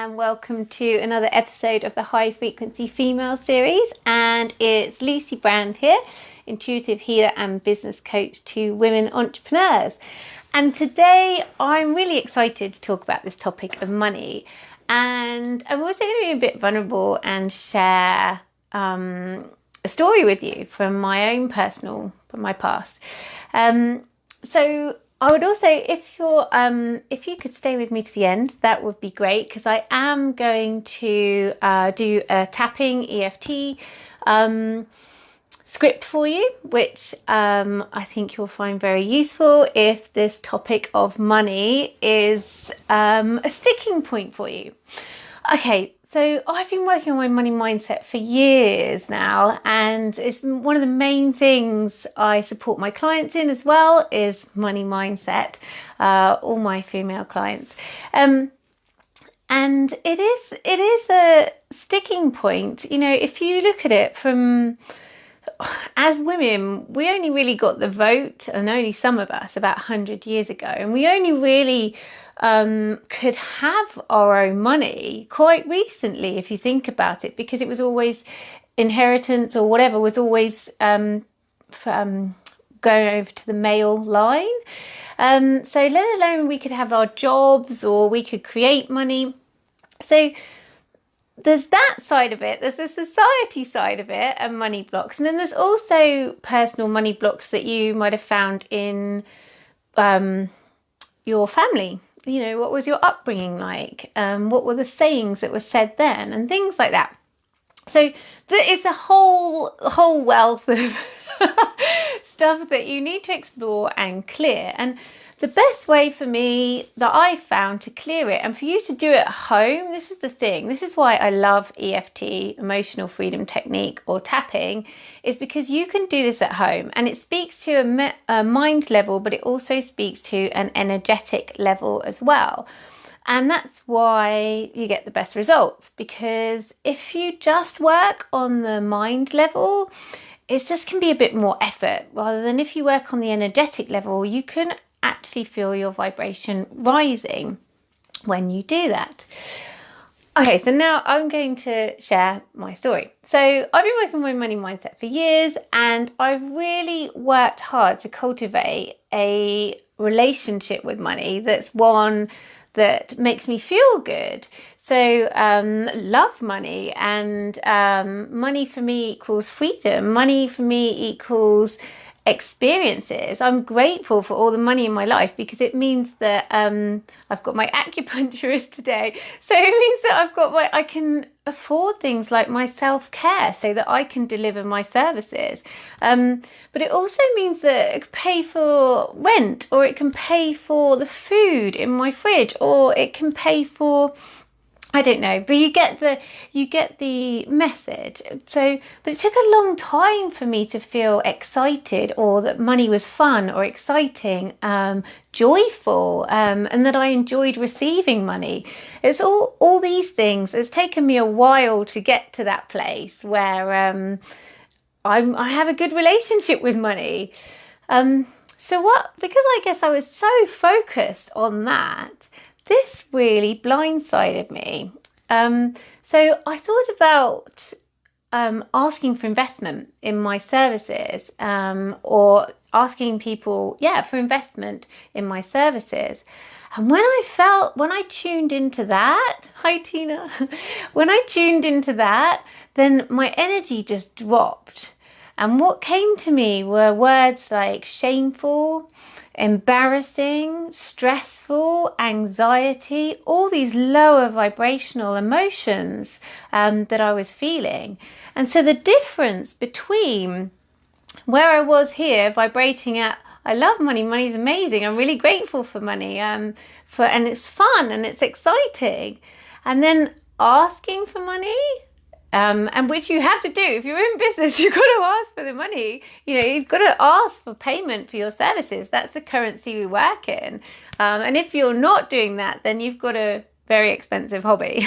and welcome to another episode of the High Frequency Female series. And it's Lucy Brand here, intuitive healer and business coach to women entrepreneurs. And today I'm really excited to talk about this topic of money. And I'm also going to be a bit vulnerable and share a story with you from my own from my past. So I would also, if you could stay with me to the end, that would be great, because I am going to do a tapping EFT script for you, which I think you'll find very useful if this topic of money is a sticking point for you. Okay. So I've been working on my money mindset for years now, and it's one of the main things I support my clients in as well is money mindset, all my female clients. And it is a sticking point. You know, if you look at it from, as women, we only really got the vote, and only some of us, about 100 years ago, and we only really could have our own money quite recently, if you think about it, because it was always inheritance or whatever was always going over to the male line. So let alone we could have our jobs or we could create money. So there's that side of it, there's the society side of it and money blocks. And then there's also personal money blocks that you might have found in your family. You know, what was your upbringing like? What were the sayings that were said then and things like that? So it's a whole wealth of stuff that you need to explore and clear. And the best way for me that I found to clear it, and for you to do it at home, this is the thing. This is why I love EFT, emotional freedom technique, or tapping, is because you can do this at home, and it speaks to a mind level, but it also speaks to an energetic level as well. And that's why you get the best results, because if you just work on the mind level, it just can be a bit more effort, rather than if you work on the energetic level, you can actually feel your vibration rising when you do that. Okay, so now I'm going to share my story. So I've been working on my money mindset for years, and I've really worked hard to cultivate a relationship with money that's one that makes me feel good. So love money, and money for me equals freedom. Money for me equals experiences. I'm grateful for all the money in my life, because it means that I've got my acupuncturist today. So it means that I can afford things like my self-care so that I can deliver my services. But it also means that it can pay for rent, or it can pay for the food in my fridge, or it can pay for, I don't know, but you get the message. So, but it took a long time for me to feel excited, or that money was fun or exciting, joyful, and that I enjoyed receiving money. It's all these things. It's taken me a while to get to that place where I have a good relationship with money. Because I guess I was so focused on that, this really blindsided me. So I thought about asking for investment in my services, or asking people, for investment in my services. And when I tuned into that, hi Tina, when I tuned into that, then my energy just dropped. And what came to me were words like shameful, embarrassing, stressful, anxiety, all these lower vibrational emotions that I was feeling. And so the difference between where I was here vibrating at, I love money, money's amazing, I'm really grateful for money, and it's fun and it's exciting, and then asking for money, and which you have to do. If you're in business, you've got to ask for the money. You know, you've got to ask for payment for your services. That's the currency we work in. And if you're not doing that, then you've got a very expensive hobby.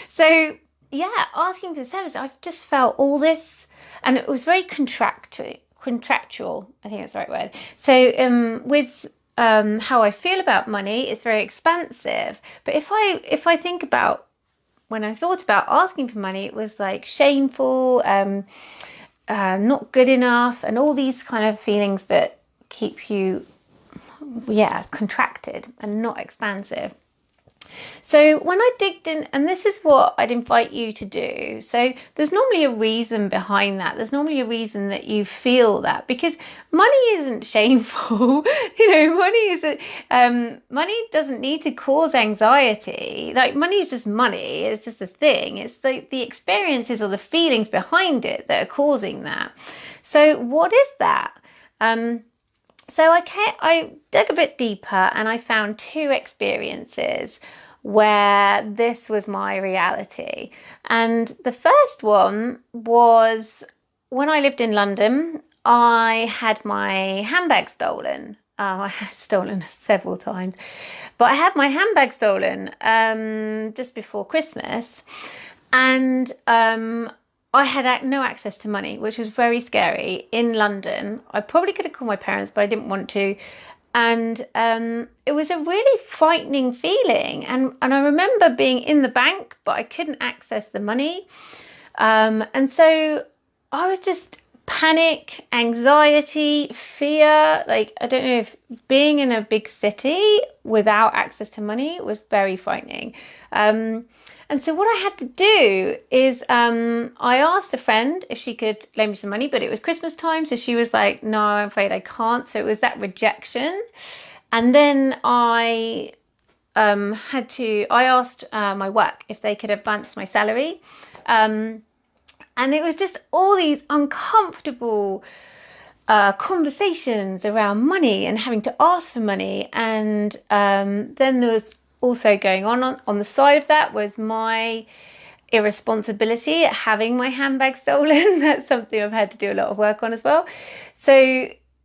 So yeah, asking for service, I've just felt all this, and it was very contractual. I think that's the right word. So with how I feel about money, it's very expansive. But if I think about when I thought about asking for money, it was like shameful, not good enough, and all these kind of feelings that keep you, contracted and not expansive. So when I digged in, and this is what I'd invite you to do. So there's normally a reason behind that. There's normally a reason that you feel that, because money isn't shameful. Money doesn't need to cause anxiety. Like, money is just money. It's just a thing. It's the experiences or the feelings behind it that are causing that. So what is that? So I dug a bit deeper, and I found 2 experiences where this was my reality. And the first one was when I lived in London. I had my handbag stolen. I had stolen several times, but I had my handbag stolen just before Christmas, and I had no access to money, which was very scary in London. I probably could have called my parents, but I didn't want to. And it was a really frightening feeling. And I remember being in the bank, but I couldn't access the money. And so I was just panic, anxiety, fear. Like, I don't know, if being in a big city without access to money was very frightening. And so what I had to do is I asked a friend if she could loan me some money, but it was Christmas time. So she was like, no, I'm afraid I can't. So it was that rejection. And then I asked my work if they could advance my salary. And it was just all these uncomfortable conversations around money and having to ask for money. And then there was also going on the side of that was my irresponsibility at having my handbag stolen. That's something I've had to do a lot of work on as well. So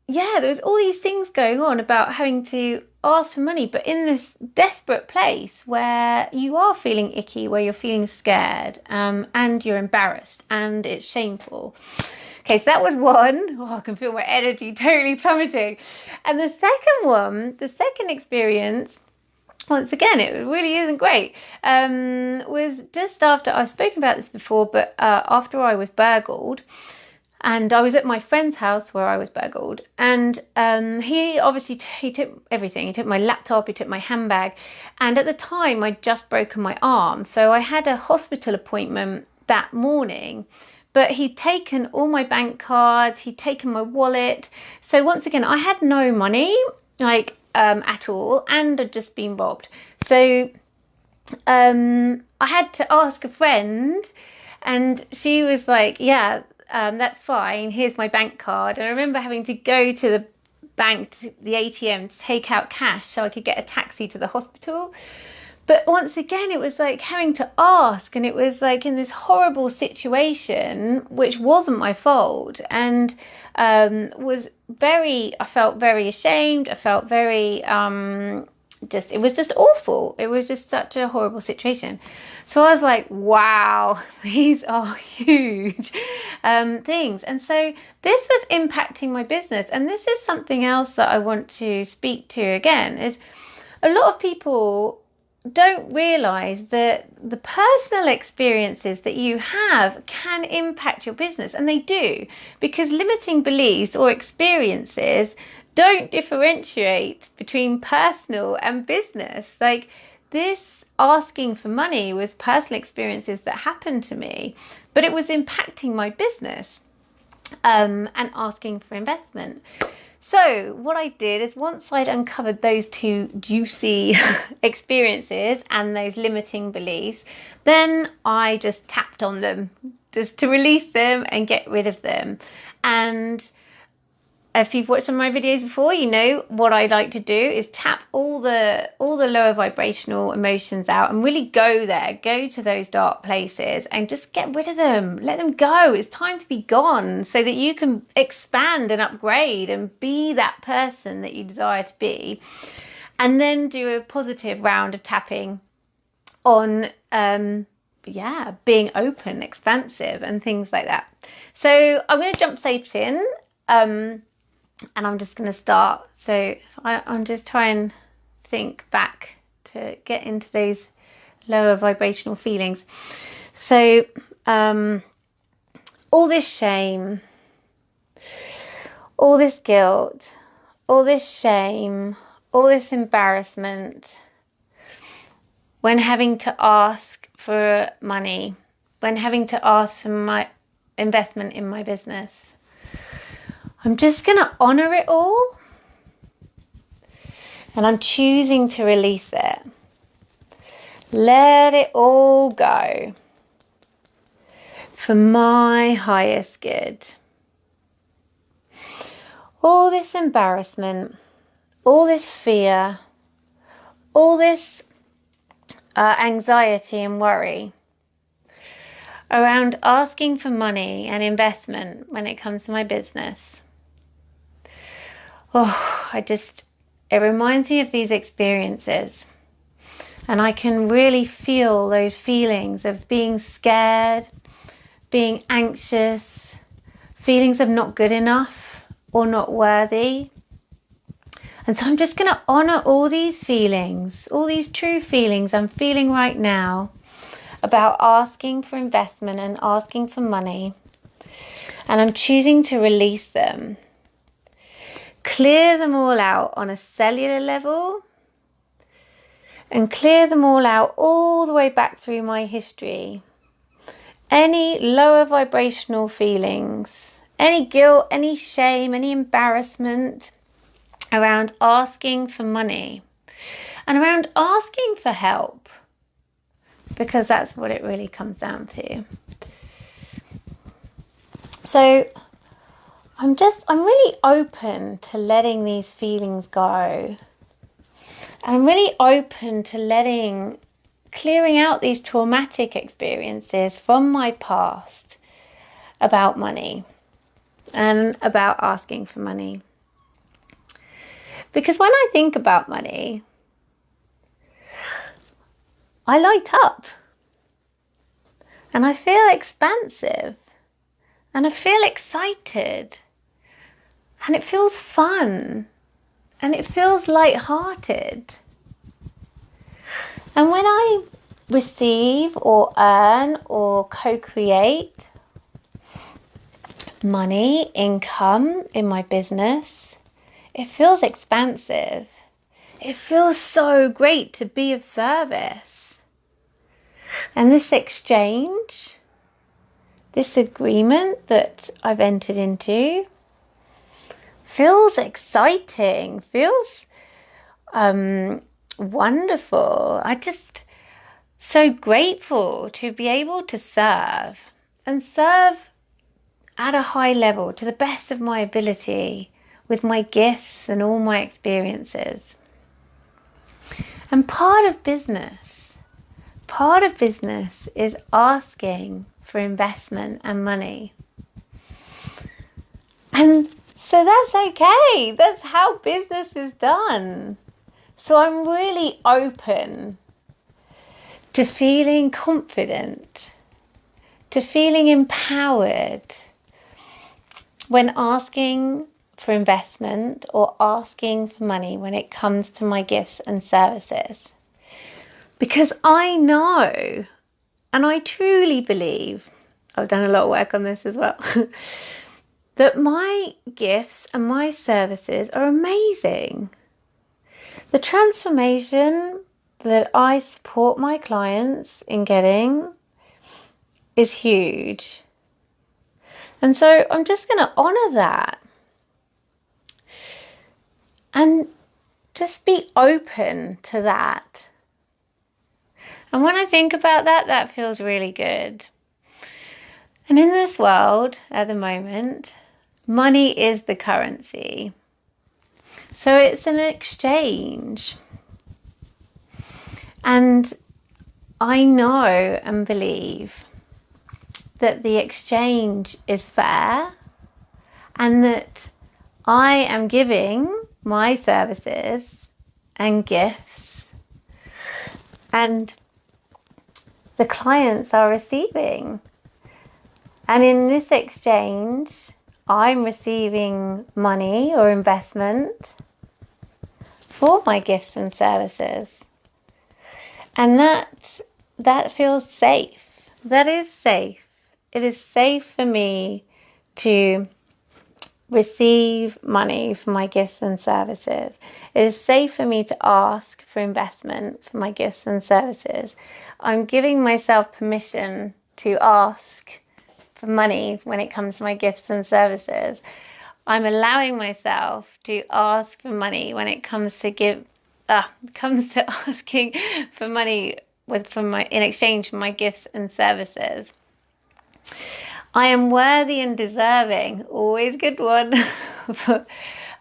yeah, there was all these things going on about having to ask for money, but in this desperate place where you are feeling icky, where you're feeling scared, and you're embarrassed, and it's shameful. Okay, so that was one. Oh, I can feel my energy totally plummeting. And the second experience, once again, it really isn't great, was just after, I've spoken about this before, but after I was burgled. And I was at my friend's house where I was burgled. And he took everything. He took my laptop, he took my handbag. And at the time, I'd just broken my arm. So I had a hospital appointment that morning. But he'd taken all my bank cards, he'd taken my wallet. So once again, I had no money, at all, and I'd just been robbed. So I had to ask a friend, and she was like, yeah, that's fine, here's my bank card. And I remember having to go to the bank, to the ATM, to take out cash so I could get a taxi to the hospital. But once again, it was like having to ask, and it was like in this horrible situation, which wasn't my fault, and I felt very ashamed. I felt very, it was just awful. It was just such a horrible situation. So I was like, wow, these are huge things. And so this was impacting my business. And this is something else that I want to speak to again, is a lot of people don't realize that the personal experiences that you have can impact your business, and they do, because limiting beliefs or experiences don't differentiate between personal and business. Like, this asking for money was personal experiences that happened to me, but it was impacting my business, and asking for investment. So what I did is, once I'd uncovered those 2 juicy experiences and those limiting beliefs, then I just tapped on them just to release them and get rid of them. And if you've watched some of my videos before, you know what I like to do is tap all the lower vibrational emotions out and really go to those dark places and just get rid of them. Let them go. It's time to be gone, so that you can expand and upgrade and be that person that you desire to be. And then do a positive round of tapping on being open, expansive, and things like that. So I'm going to jump straight in. And I'm just going to start. So I'm just trying to think back to get into those lower vibrational feelings. So all this shame, all this guilt, all this shame, all this embarrassment when having to ask for money, when having to ask for my investment in my business. I'm just going to honor it all, and I'm choosing to release it. Let it all go for my highest good. All this embarrassment, all this fear, all this anxiety and worry around asking for money and investment when it comes to my business. It reminds me of these experiences, and I can really feel those feelings of being scared, being anxious, feelings of not good enough or not worthy. And so I'm just going to honor all these feelings, all these true feelings I'm feeling right now about asking for investment and asking for money. And I'm choosing to release them. Clear them all out on a cellular level, and clear them all out all the way back through my history. Any lower vibrational feelings, any guilt, any shame, any embarrassment around asking for money and around asking for help, because that's what it really comes down to. So I'm really open to letting these feelings go. And I'm really open to clearing out these traumatic experiences from my past about money and about asking for money. Because when I think about money, I light up and I feel expansive and I feel excited and it feels fun and it feels light-hearted. And when I receive or earn or co-create money, income in my business, it feels expansive. It feels so great to be of service. And this exchange, this agreement that I've entered into, feels exciting, feels wonderful. I'm just so grateful to be able to serve and serve at a high level to the best of my ability with my gifts and all my experiences. And part of business is asking for investment and money. And so that's okay. That's how business is done. So I'm really open to feeling confident, to feeling empowered when asking for investment or asking for money when it comes to my gifts and services. Because I know, and I truly believe, I've done a lot of work on this as well, that my gifts and my services are amazing. The transformation that I support my clients in getting is huge. And so I'm just going to honour that. And just be open to that. And when I think about that, that feels really good. And in this world at the moment, money is the currency. So it's an exchange. And I know and believe that the exchange is fair and that I am giving my services and gifts and the clients are receiving. And in this exchange, I'm receiving money or investment for my gifts and services. And that's that feels safe. That is safe. It is safe for me to receive money for my gifts and services. It is safe for me to ask for investment for my gifts and services. I'm giving myself permission to ask for money when it comes to my gifts and services. I'm allowing myself to ask for money when it comes to asking for money in exchange for my gifts and services. I am worthy and deserving, always a good one, for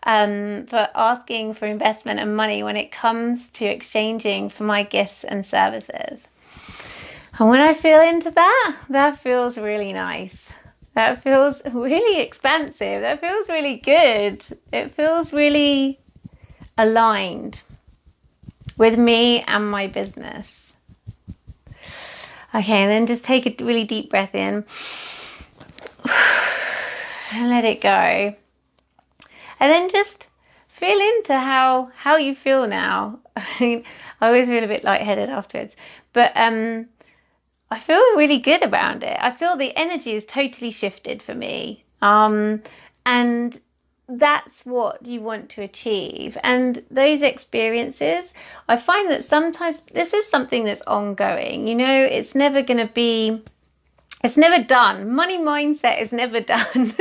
asking for investment and money when it comes to exchanging for my gifts and services. And when I feel into that, that feels really nice. That feels really expansive. That feels really good. It feels really aligned with me and my business. Okay, and then just take a really deep breath in and let it go. And then just feel into how you feel now. I mean, I always feel a bit lightheaded afterwards, but I feel really good about it. I feel the energy is totally shifted for me. And that's what you want to achieve. And those experiences, I find that sometimes this is something that's ongoing. You know, it's never going to be, it's never done. Money mindset is never done.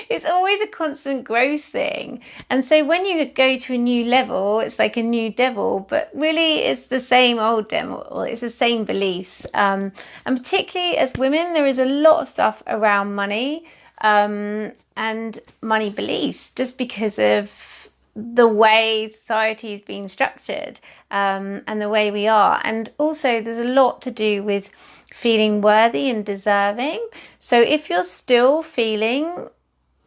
It's always a constant growth thing. And so when you go to a new level, it's like a new devil, but really it's the same old devil. It's the same beliefs. And particularly as women, there is a lot of stuff around money and money beliefs just because of the way society is being structured and the way we are. And also there's a lot to do with feeling worthy and deserving. So if you're still finding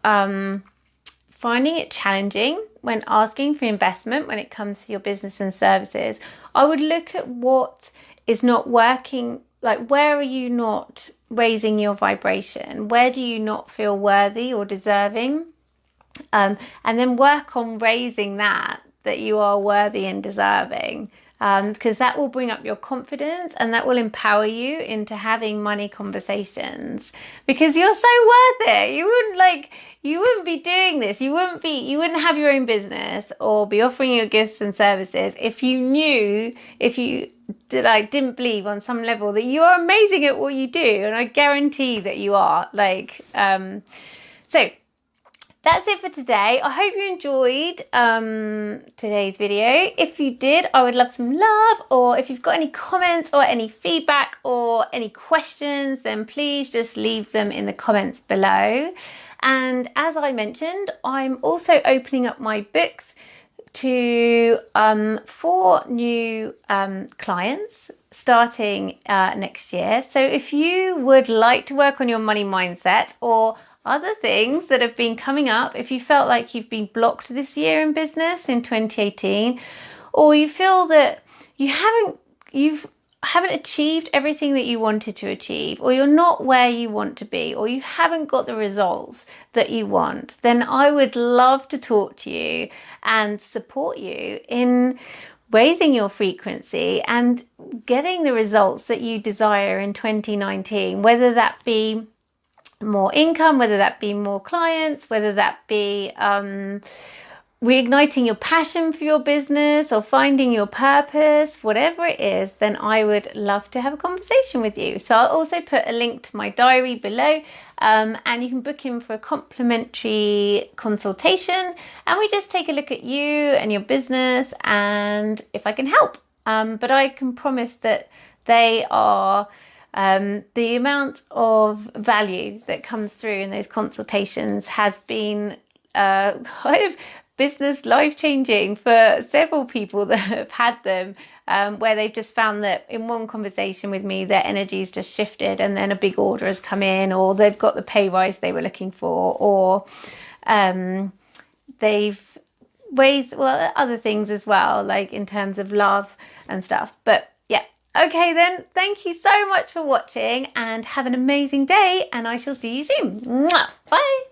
it challenging when asking for investment when it comes to your business and services, I would look at what is not working. Like, where are you not raising your vibration? Where do you not feel worthy or deserving? And then work on raising that you are worthy and deserving. Because that will bring up your confidence and that will empower you into having money conversations, because you're so worth it. You wouldn't be doing this. You wouldn't have your own business or be offering your gifts and services if you didn't believe on some level that you are amazing at what you do. And I guarantee that you are. So that's it for today. I hope you enjoyed today's video. If you did, I would love some love, or if you've got any comments or any feedback or any questions, then please just leave them in the comments below. And as I mentioned, I'm also opening up my books to 4 new clients starting next year. So if you would like to work on your money mindset or other things that have been coming up, if you felt like you've been blocked this year in business in 2018, or you feel that you haven't achieved everything that you wanted to achieve, or you're not where you want to be, or you haven't got the results that you want, then I would love to talk to you and support you in raising your frequency and getting the results that you desire in 2019, whether that be more income, whether that be more clients, whether that be reigniting your passion for your business or finding your purpose, whatever it is, then I would love to have a conversation with you. So I'll also put a link to my diary below, and you can book in for a complimentary consultation, and we just take a look at you and your business and if I can help. But I can promise that they are the amount of value that comes through in those consultations has been kind of business life-changing for several people that have had them, where they've just found that in one conversation with me, their energy's just shifted and then a big order has come in, or they've got the pay rise they were looking for, or they've raised, well, other things as well, like in terms of love and stuff. But yeah. Okay then, thank you so much for watching and have an amazing day, and I shall see you soon. Mwah! Bye!